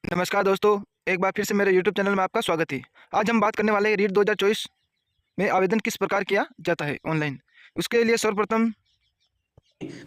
नमस्कार दोस्तों, एक बार फिर से मेरे यूट्यूब चैनल में आपका स्वागत है। आज हम बात करने वाले हैं रीट 2024 में आवेदन किस प्रकार किया जाता है ऑनलाइन। उसके लिए सर्वप्रथम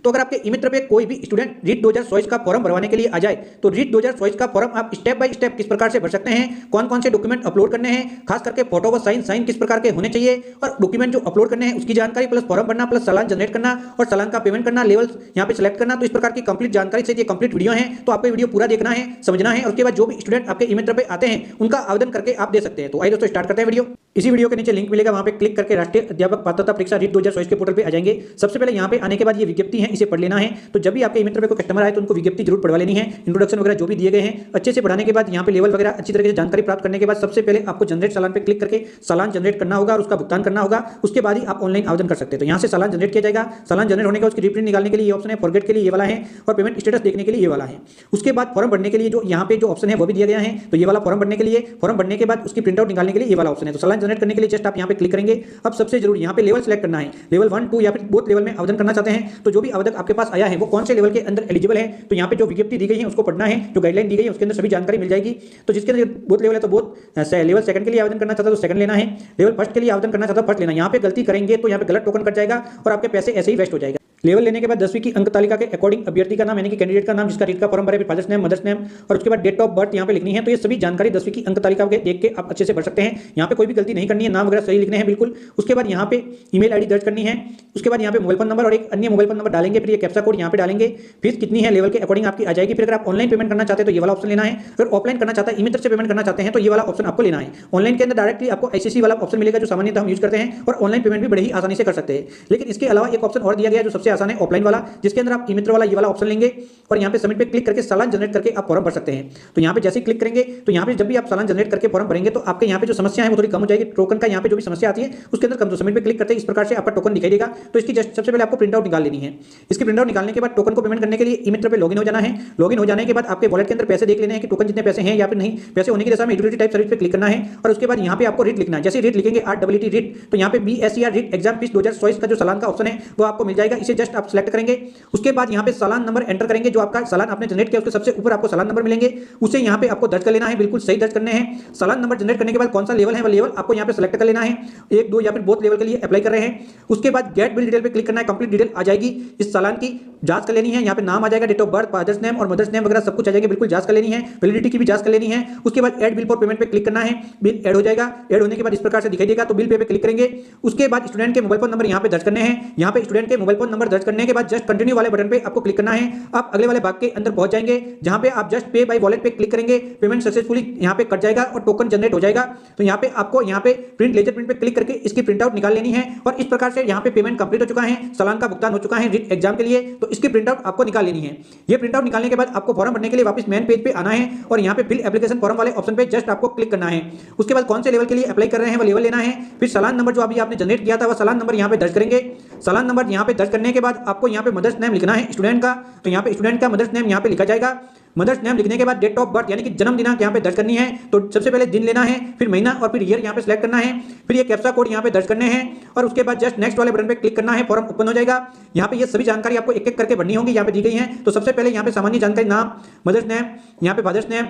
तो अगर आपके ई-मित्र पे कोई भी स्टूडेंट रीट 2024 का फॉर्म भरवाने के लिए आ जाए तो रीट 2024 का फॉर्म आप स्टेप बाय स्टेप किस प्रकार से भर सकते हैं, कौन कौन से डॉक्यूमेंट अपलोड करने हैं, खास करके फोटो व साइन किस प्रकार के होने चाहिए और डॉक्यूमेंट जो अपलोड करने हैं उसकी जानकारी प्लस फॉर्म भरना प्लस चालान जनरेट करना और चालान का पेमेंट करना, लेवल यहाँ पे सिलेक्ट करना। तो इस प्रकार की कंप्लीट जानकारी से ये कंप्लीट वीडियो है, तो आपको वीडियो पूरा देखना है, समझना है और उसके बाद जो भी स्टूडेंट आपके ई-मित्र पे आते हैं उनका आवेदन करके आप दे सकते हैं। तो आइए दोस्तों स्टार्ट करते हैं वीडियो। इसी वीडियो के नीचे लिंक मिलेगा, वहां पे क्लिक करके राष्ट्रीय अध्यापक पात्रता परीक्षा रीट 2024 के पोर्टल पे आ जाएंगे। सबसे पहले यहाँ पे आने के बाद ये विज्ञप्ति है, इसे पढ़ लेना है। तो जब भी आपके मित्र पे कोई कस्टमर आए तो उनको विज्ञप्ति जरूर पढ़वा लेनी है। इंट्रोडक्शन वगैरह जो भी दिए गए हैं अच्छे से पढ़ाने के बाद यहाँ पे लेवल वगैरह अच्छी तरीके से जानकारी प्राप्त करने के बाद सबसे पहले आपको जनरेट चालान पे क्लिक करके चालान जनरेट करना होगा और उसका भुगतान करना होगा। उसके बाद ही आप ऑनलाइन आवेदन कर सकते हैं। तो यहाँ से चालान जनरेट किया जाएगा। चालान जनरेट होने का उसकी रिप्रिंट निकालने के लिए ये ऑप्शन है, फॉरगेट के लिए ये वाला है और पेमेंट स्टेटस देखने के लिए ये वाला है। उसके बाद फॉर्म भरने के लिए जो यहाँ पे जो ऑप्शन है वो भी दिया गया है। तो ये वाला फॉर्म भरने के लिए, फॉर्म भरने के बाद उसकी प्रिंट आउट निकालने के लिए ये वाला ऑप्शन है। तो चालान जनरेट करने के लिए जस्ट आप यहाँ पे क्लिक करेंगे। अब सबसे जरूरी यहाँ पे लेवल सेलेक्ट करना है, लेवल 1, 2 या फिर बोथ लेवल में आवेदन करना चाहते हैं। तो जो भी आवेदक आपके पास आया है वो कौन से लेवल के अंदर एलिजिबल है, तो यहाँ पे जो विज्ञप्ति दी गई है उसको पढ़ना है, जो गाइडलाइन दी गई है उसके अंदर सभी जानकारी मिल जाएगी। तो जिसके अंदर बोथ लेवल है तो बोथ, लेवल सेकंड के लिए आवेदन करना चाहता है तो सेकंड लेना है, लेवल फर्स्ट के लिए आवेदन करना चाहता है फर्स्ट लेना। यहाँ पे गलती करेंगे तो यहाँ पे गलत टोकन कट जाएगा और आपके पैसे ऐसे ही वेस्ट हो जाएगा। लेवल लेने के बाद 10वीं की अंक तालिका के अकॉर्डिंग अभ्यर्थी का नाम यानी कि कैंडिडेट का नाम, जिसका रीट का फॉर्म भरे, फिर फादर्स नेम, मदर्स नेम और उसके बाद डेट ऑफ बर्थ यहाँ पे लिखनी है। तो ये सभी जानकारी 10वीं की अंक तालिका के देख के आप अच्छे से भर सकते हैं। यहाँ पे कोई भी गलती नहीं करनी है, नाम वगैरह सही लिखने हैं बिल्कुल। उसके बाद यहाँ पे ईमेल आईडी दर्ज करनी है। उसके बाद यहाँ पे मोबाइल फोन नंबर और एक अन्य मोबाइल फोन नंबर डालेंगे, फिर ये कैप्चा कोड यहाँ पे डालेंगे। फीस कितनी है लेवल के अकॉर्डिंग आपकी आ जाएगी। फिर अगर आप ऑनलाइन पेमेंट करना चाहते हैं तो ये वाला ऑप्शन लेना है, फिर ऑफलाइन करना चाहता है ई-मित्र से पेमेंट करना चाहते हैं तो ये वाला ऑप्शन आपको लेना है। ऑनलाइन के अंदर डायरेक्टली आपको आईसीसी वाला ऑप्शन मिलेगा जो सामान्यतः हम यूज करते हैं और ऑनलाइन पेमेंट भी बड़े ही आसानी से कर सकते हैं। लेकिन इसके अलावा एक ऑप्शन और दिया गया है जो सबसे आसान है, ऑफलाइन वाला, जिसके अंदर आप ई-मित्र वाला ये वाला ऑप्शन लेंगे और यहाँ पे सबमिट पे क्लिक करके चालान जनरेट करके आप फॉर्म भर सकते हैं। तो यहाँ पे जैसे ही क्लिक करेंगे तो यहाँ पे जब भी आप चालान जनरेट करके फॉर्म भरेंगे तो आपके यहाँ पे जो समस्या है वो थोड़ी कम हो जाएगी। टोकन का यहाँ पे जो भी समस्या आती है उसके अंदर कम। तो सबमिट पे क्लिक करते हैं, इस प्रकार से आपका टोकन दिखाई देगा। तो इसकी जस्ट सबसे पहले आपको प्रिंट आउट निकाल लेनी है। इसकी प्रिंट आउट निकालने के बाद टोकन को पेमेंट करने के लिए ई-मित्र पे लॉगिन हो जाना है। लॉगिन हो जाने के बाद आपके वॉलेट के अंदर पैसे देख लेने हैं कि टोकन जितने पैसे हैं या फिर नहीं। पैसे होने की दशा में यूटिलिटी टाइप सर्विस पे क्लिक करना है और उसके बाद यहाँ पे आपको रीट लिखना है। जैसे रीट लिखेंगे REET रीट, तो यहाँ पे BSER रीट एग्जाम फीस 2024 का जो चालान का ऑप्शन है वो आपको मिल जाएगा। इसे जस्ट आप सिलेक्ट करेंगे। उसके बाद यहाँ पे चालान नंबर एंटर करेंगे, जो आपका चालान आपने जनरेट किया उसके सबसे ऊपर आपको चालान नंबर मिलेंगे, उसे यहाँ पे आपको दर्ज कर लेना है, बिल्कुल सही दर्ज करने हैं। चालान नंबर जनरेट करने के बाद कौन सा लेवल है वो लेवल आपको यहाँ पे सेलेक्ट कर लेना है, 1, 2 या फिर बोथ लेवल के लिए अप्लाई कर रहे हैं। उसके बाद गेट बिल डिटेल पे क्लिक करना है, कंप्लीट डिटेल आ जाएगी। इस चालान की जांच कर लेनी है, यहाँ पे नाम आ जाएगा, date of birth, father's name और मदर्स नेम वगैरह सब कुछ आ जाएगा, बिल्कुल जांच कर लेनी है। वैलिडिटी की भी जांच कर लेनी है। उसके बाद ऐड बिल फॉर पेमेंट पे क्लिक करना है, बिल ऐड हो जाएगा। ऐड होने के बाद इस प्रकार से दिखाई देगा, तो बिल पे क्लिक करेंगे। उसके बाद स्टूडेंट के मोबाइल फोन नंबर यहाँ पे दर्ज करने हैं। यहाँ पे स्टूडेंट के मोबाइल फोन नंबर दर्ज करने के बाद जस्ट कंटिन्यू वाले बटन पे आपको क्लिक करना है। आप अगले वाले भाग के अंदर पहुंच जाएंगे जहां पे आप जस्ट पे बाय वॉलेट पे क्लिक करेंगे, पेमेंट सक्सेसफुली यहां पे कट जाएगा और टोकन जनरेट हो जाएगा। तो यहां पे आपको यहां पे प्रिंट लेजर प्रिंट पे क्लिक करके इसकी प्रिंट आउट निकाल लेनी है और इस प्रकार से यहां पे पेमेंट कंप्लीट हो चुका है, चालान का भुगतान हो चुका है रीट एग्जाम के लिए। तो इसकी प्रिंट आउट आपको निकाल लेनी है। ये प्रिंट आउट निकालने के बाद आपको फॉर्म भरने के लिए वापस मेन पेज पे आना है और यहां पे फिल एप्लीकेशन फॉर्म वाले ऑप्शन पे जस्ट आपको क्लिक करना है। उसके बाद कौन से लेवल के लिए अप्लाई कर रहे हैं वो लेवल लेना है। फिर चालान नंबर जो अभी आपने जनरेट किया था वो चालान नंबर यहां पे दर्ज करेंगे। चालान नंबर यहां पे दर्ज करने के बाद आपको यहां पे मदर्स नेम लिखना है स्टूडेंट का। तो यहां पे स्टूडेंट का मदर्स नेम यहां पे लिखा जाएगा। मदर्स नेम लिखने के बाद डेट ऑफ बर्थ यानी कि जन्म दिनांक यहाँ पे दर्ज करनी है। तो सबसे पहले दिन लेना है, फिर महीना और फिर ईयर यहाँ पे सिलेक्ट करना है। फिर ये कैप्चा कोड यहाँ पे दर्ज करने हैं और उसके बाद जस्ट नेक्स्ट वाले बटन पे क्लिक करना है, फॉर्म ओपन हो जाएगा। यहाँ पे ये सभी जानकारी आपको एक एक करके भरनी होगी, यहाँ पे दी गई है। तो सबसे पहले यहाँ पे सामान्य जानकारी, नाम, मदर्स नेम, यहाँ पे फादर्स नेम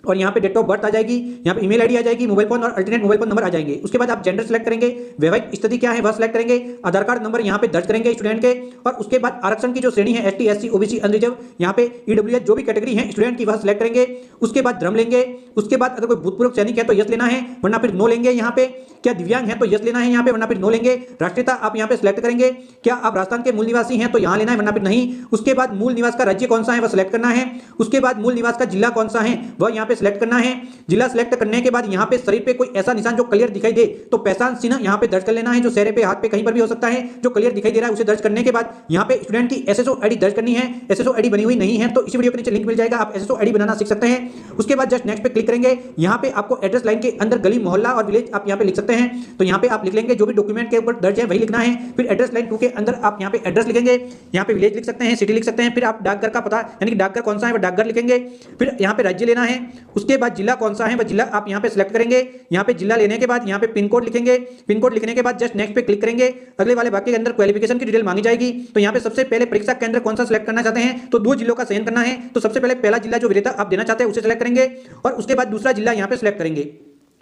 और यहाँ पे डेट ऑफ बर्थ आ जाएगी, यहाँ पे ईमेल आईडी आ जाएगी, मोबाइल फोन और अल्टरनेट मोबाइल फोन नंबर आ जाएंगे। उसके बाद आप जेंडर सेलेक्ट करेंगे, वैवाहिक स्थिति क्या है वह सिलेक्ट करेंगे, आधार कार्ड नंबर यहाँ पे दर्ज करेंगे स्टूडेंट के और उसके बाद आरक्षण की जो श्रेणी है ST SC OBC अनरिजर्व, यहाँ पे EWS जो भी कैटेगरी है स्टूडेंट की वह सिलेक्ट करेंगे। उसके बाद धर्म लेंगे। उसके बाद अगर कोई भूतपूर्व सैनिक है तो यस लेना है वरना फिर नो लेंगे। यहाँ पे क्या दिव्यांग है तो यस लेना है यहाँ पे वरना फिर नो लेंगे। राष्ट्रीयता आप यहाँ पे सिलेक्ट करेंगे, क्या आप राजस्थान के मूल निवासी हैं तो यहाँ लेना है वरना फिर नहीं। उसके बाद मूल निवास का राज्य कौन सा है वह सिलेक्ट करना है। उसके बाद मूल निवास का जिला कौन सा है वह यहाँ पे सिलेक्ट करना है। जिला सिलेक्ट करने के बाद यहाँ पे शरीर पे कोई ऐसा निशान जो क्लियर दिखाई दे तो पहचान चिन्ह यहाँ पे दर्ज कर लेना है, जो चेहरे पे हाथ पे कहीं पर भी हो सकता है, जो क्लियर दिखाई दे रहा है उसे दर्ज करने के बाद यहाँ पे स्टूडेंट की SSO ID दर्ज करनी है। SSO ID बनी हुई नहीं है तो इस वीडियो के नीचे लिंक मिल जाएगा, आप SSO ID बनाना सीख सकते हैं। उसके बाद जस्ट नेक्स्ट पे क्लिक करेंगे। यहाँ पे आपको एड्रेस लाइन के अंदर गली, मोहल्ला और विलेज आप यहाँ पे लिख सकते हैं। तो यहाँ पे आप लिख लेंगे जो भी डॉक्यूमेंट के ऊपर दर्ज है वही लिखना है। फिर एड्रेस लाइन 2 के अंदर आप यहाँ पे एड्रेस लिखेंगे, यहाँ पे विलेज लिख सकते हैं, सिटी लिख सकते हैं। फिर आप डाकघर का पता यानी कि डाकघर कौन सा है वो डाकघर लिखेंगे। फिर यहाँ पे राज्य लेना है उसके बाद जिला कौन सा है वह जिला आप यहाँ पे सिलेक्ट करेंगे। यहाँ पे जिला लेने के बाद यहाँ पे पिन कोड लिखेंगे। पिन कोड लिखने के बाद जस्ट नेक्स्ट पे क्लिक करेंगे। अगले वाले वाक्य के अंदर क्वालिफिकेशन की डिटेल मांगी जाएगी। तो यहाँ पे सबसे पहले परीक्षा केंद्र कौन सा सिलेक्ट करना चाहते हैं, तो 2 जिलों का चयन करना है। तो सबसे पहले पहला जिला जो विजेता आप देना चाहते हैं उसे सिलेक्ट करेंगे और उसके बाद दूसरा जिला यहाँ पे सिलेक्ट करेंगे।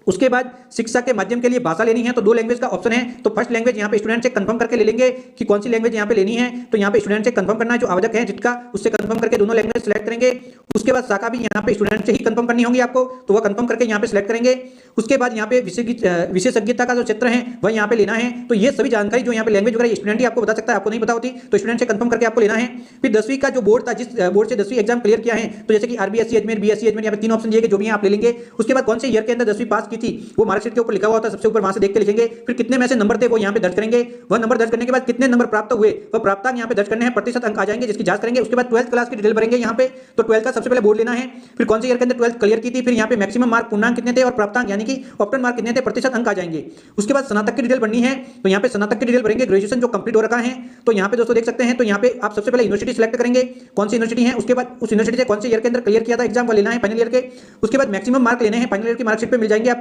उसके बाद शिक्षा के माध्यम के लिए भाषा लेनी है तो 2 लैंग्वेज का ऑप्शन है। तो फर्स्ट लैंग्वेज यहाँ पे स्टूडेंट से कंफर्म करके ले लेंगे कि कौन सी लैंग्वेज यहाँ पे लेनी है। तो यहाँ पे स्टूडेंट से कंफर्म करना है, जो आवेदक है जिसका, उससे कंफर्म करके दोनों लैंग्वेज सिलेक्ट करेंगे। उसके बाद शाखा भी यहाँ पे स्टूडेंट से ही कंफर्म करनी होगी आपको, तो वह कंफर्म करके यहाँ पे सिलेक्ट करेंगे। उसके बाद यहाँ पे विशेषज्ञता का जो क्षेत्र है वह यहाँ पे लेना है। तो ये सभी जानकारी जो यहाँ पे लैंग्वेज वगैरह स्टूडेंट ही आपको बता सकता है, आपको नहीं पता होती तो स्टूडेंट से कंफर्म करके आपको लेना है। फिर 10वीं का जो बोर्ड था, जिस बोर्ड से 10वीं एग्जाम क्लियर किया है, तो जैसे कि आरबीएससी अजमेर, बीएससी अजमेर, यहाँ पे 3 ऑप्शन दिए गए, जो भी आप ले लेंगे। उसके बाद कौन से ईयर के अंदर 10वीं पास की थी वो मार्कशीट के ऊपर लिखा हुआ होता है, सबसे ऊपर वहां से देख के लिखेंगे। फिर कितने में से नंबर थे वो यहाँ पे दर्ज करेंगे। वह नंबर दर्ज करने के बाद कितने नंबर प्राप्त हुए वह प्राप्तांक यहाँ पे दर्ज करने हैं, प्रतिशत अंक आ जाएंगे जिसकी जांच करेंगे। उसके बाद 12th क्लास की डिटेल भरेंगे यहाँ पे। तो 12th का सबसे पहले बोर्ड लेना है, फिर कौन से ईयर के अंदर 12th क्लियर की थी, फिर यहाँ पे मैक्सिमम मार्क पूर्णांक कितने थे और प्राप्तांक यानी कि ऑप्टन मार्क कितने थे, प्रतिशत अंक आ जाएंगे। उसके बाद स्नातक की डिटेल बननी है, तो यहाँ पे स्नातक की डिटेल भरेंगे, ग्रेजुएशन जो कंप्लीट हो रखा है। तो यहाँ पे दोस्तों देख सकते हैं, तो यहाँ पे आप सबसे पहले यूनिवर्सिटी सिलेक्ट करेंगे, कौन सी यूनिवर्सिटी है। उसके बाद उस यूनिवर्सिटी से कौन से ईयर के अंदर क्लियर किया था एग्जाम वो लेना है, फाइनल ईयर के। उसके बाद मैक्सिमम मार्क लेने हैं, फाइनल ईयर की मार्कशीट पे मिल जाएंगे आपको।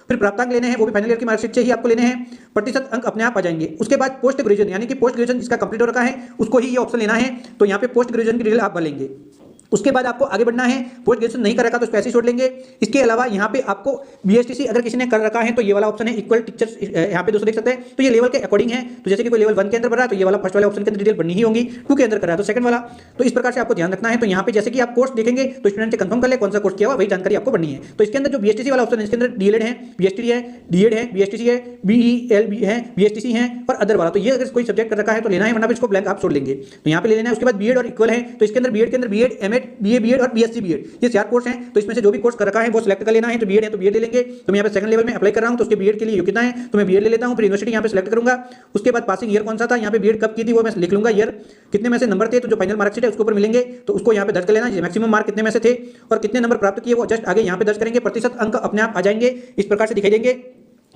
फिर प्राप्तांक लेने हैं, वो भी फाइनल ईयर की मार्कशीट से ही आपको लेने हैं, प्रतिशत अंक अपने आप आ जाएंगे। उसके बाद पोस्ट ग्रेजुएशन यानी कि पोस्ट ग्रेजुएशन जिसका कंप्लीट हो रखा है उसको ही ये ऑप्शन लेना है। तो यहाँ पे पोस्ट ग्रेजुएशन की डिटेल आप भरेंगे। उसके बाद आपको आगे बढ़ना है, पोस्ट ग्रेजुएशन नहीं कर रखा तो उसको ऐसे ही छोड़ लेंगे। इसके अलावा यहाँ पे आपको बीएसटीसी अगर किसी ने कर रखा है तो ये वाला ऑप्शन है इक्वल टीचर्स, यहाँ पे दोस्तों देख सकते हैं। तो ये लेवल के अकॉर्डिंग है, तो जैसे कि कोई लेवल 1 के अंदर भर रहा है तो ये वाला फर्स्ट वाले ऑप्शन के अंदर डिटेल बननी ही होगी, 2 के अंदर कर रहा है तो सेकंड वाला। तो इस प्रकार से आपको ध्यान रखना है। तो यहाँ पे जैसे कि आप कोर्स देखेंगे तो स्टूडेंट से कंफर्म कर ले कौन सा कोर्स किया हुआ, वही जानकारी आपको बननी है। तो इसके अंदर जो बीएसटीसी वाला ऑप्शन है इसके अंदर डीएलएड है, बीएसटी है, डीएड है, बीएसटीसी है, बीईएल है, बीएसटीसी है और अदर वाला। तो ये अगर कोई सब्जेक्ट कर रखा है तो लेना है, वरना इसको ब्लैंक आप छोड़ लेंगे। तो यहाँ पे ले लेना है। उसके बाद बीएड और इक्वल है, तो इसके अंदर बीएड के अंदर बीएड, एमएड, बीए बीएड और बीएससी बीएड, ये 4 कोर्स हैं। तो इसमें से जो भी कोर्स कर रखा है वो सिलेक्ट कर लेना है। तो बीएड है तो बीएड ले लेंगे। तो मैं यहाँ पे सेकंड लेवल में अप्लाई कर रहा हूँ तो उसके बीएड के लिए योग्यता है तो मैं बीएड ले लेता हूँ। फिर यूनिवर्सिटी यहाँ पे सिलेक्ट करूंगा। उसके बाद पासिंग ईयर कौन सा था, यहाँ पे बीएड कब की थी वो मैं लिख लूंगा, ईयर, कितने में से नंबर थे, तो जो फाइनल मार्कशीट है उसके ऊपर मिलेंगे तो उसको यहाँ पे दर्ज कर लेना, मैक्सिमम मार्क कितने में से थे और कितने नंबर प्राप्त किए वो जस्ट आगे यहाँ पे दर्ज करेंगे, प्रतिशत अंक अपने आप आ जाएंगे, इस प्रकार से दिखाई देंगे।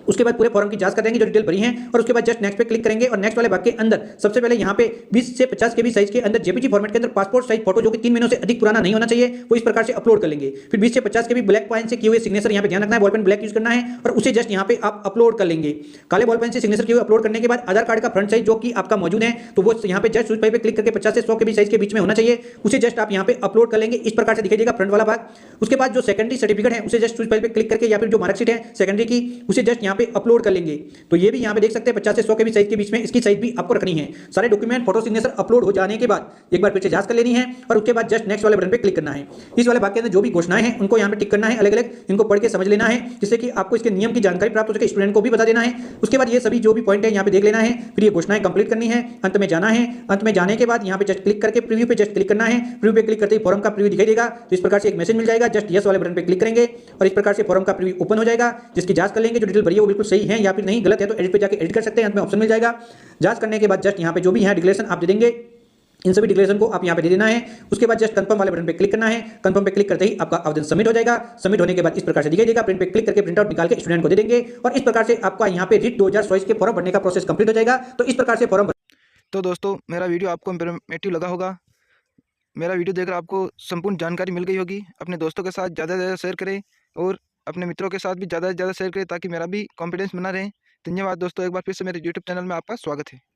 उसके बाद पूरे फॉर्म की जांच कर देंगे जो डिटेल भरी है और उसके बाद जस्ट नेक्स्ट पे क्लिक करेंगे और नेक्स्ट वाले भाग के अंदर सबसे पहले यहाँ पे 20 से 50 केबी साइज के अंदर जेपीजी फॉर्मेट के अंदर पासपोर्ट साइज फोटो जो कि 3 महीनों से अधिक पुराना नहीं होना चाहिए वो इस प्रकार से अपलोड कर लेंगे। फिर 20 से 50 केबी ब्लैक पॉइंट से किए हुए सिग्नेचर यहाँ पे ध्यान रखना है, बॉल पेन ब्लैक यूज करना है और उसे जस्ट यहाँ पे आप अपलोड कर लेंगे। काले बॉल पेन से सिग्नेचर किए हुए अपलोड करने के बाद आधार कार्ड का फ्रंट साइज जो कि आपका मौजूद है तो वो यहाँ पे जस्ट पे क्लिक करके 50 से 100 केबी साइज के बीच में होना चाहिए, उसे जस्ट आप यहाँ पे अपलोड कर लेंगे, इस प्रकार से दिखाई देगा फ्रंट वाला भाग। उसके बाद जो सेकेंडरी सर्टिफिकेट है उसे जस्ट पे क्लिक करके या फिर जो मार्कशीट है सेकेंडरी की उसे जस्ट यहाँ पे अपलोड कर लेंगे। तो ये भी यहाँ पे देख सकते हैं 50 से 100 के भी साइज के बीच में इसकी साइज भी आपको रखनी है। सारे डॉक्यूमेंट फोटो सिग्नेचर अपलोड हो जाने के बाद एक बार फिर से जांच कर लेनी है और उसके बाद जस्ट नेक्स्ट वाले बटन पे क्लिक करना है। इस वाले भाग के अंदर जो भी घोषणाएं हैं उनको यहाँ पे टिक करना है, अलग अलग इनको पढ़ के समझ लेना है जिससे कि आपको इसके नियम की जानकारी प्राप्त हो सके, स्टूडेंट को भी बता देना है। उसके बाद ये सभी जो भी पॉइंट है यहाँ पे देख लेना है, फिर ये घोषणाएं कंप्लीट करनी है, अंत में जाना है। अंत में जाने के बाद यहाँ पे जस्ट क्लिक करके प्रीव्यू पे जस्ट क्लिक करना है। प्रीव्यू पे क्लिक करते ही फॉर्म का प्रीव्यू दिखाई देगा, तो इस प्रकार से एक मैसेज मिल जाएगा, जस्ट यस वाले बटन पे क्लिक करेंगे और इस प्रकार से फॉर्म का प्रीव्यू ओपन हो जाएगा जिसकी जांच कर लेंगे जो डिटेल भरी है वो बिल्कुल सही है या फिर नहीं, गलत है तो एडिट पे जाके एडिट कर सकते हैं, अंत में ऑप्शन मिल जाएगा। जांच करने के बाद जस्ट यहाँ पे जो भी है डिक्लेरेशन आप दे देंगे, इन सभी डिक्लेरेशन को आप यहाँ पे दे देना है। उसके बाद जस्ट कंफर्म वाले बटन पे क्लिक करना है। कंफर्म पे क्लिक करते ही आपका आवेदन सबमिट हो जाएगा। सबमिट होने के बाद इस प्रकार से दिखाई देगा, प्रिंट पे क्लिक करके प्रिंट आउट निकाल के स्टूडेंट को दे देंगे और इस प्रकार से आपका यहाँ पे रीट 2024 के फॉर्म भरने का प्रोसेस कंप्लीट हो जाएगा। तो इस प्रकार से फॉर्म। तो दोस्तों मेरा वीडियो आपको इंफॉर्मेटिव लगा होगा, मेरा वीडियो देखकर आपको संपूर्ण जानकारी मिल गई होगी। अपने दोस्तों के साथ ज़्यादा से ज़्यादा शेयर करें और अपने मित्रों के साथ भी ज़्यादा से ज़्यादा शेयर करें ताकि मेरा भी कॉन्फिडेंस बना रहे। धन्यवाद दोस्तों, एक बार फिर से मेरे यूट्यूब चैनल में आपका स्वागत है।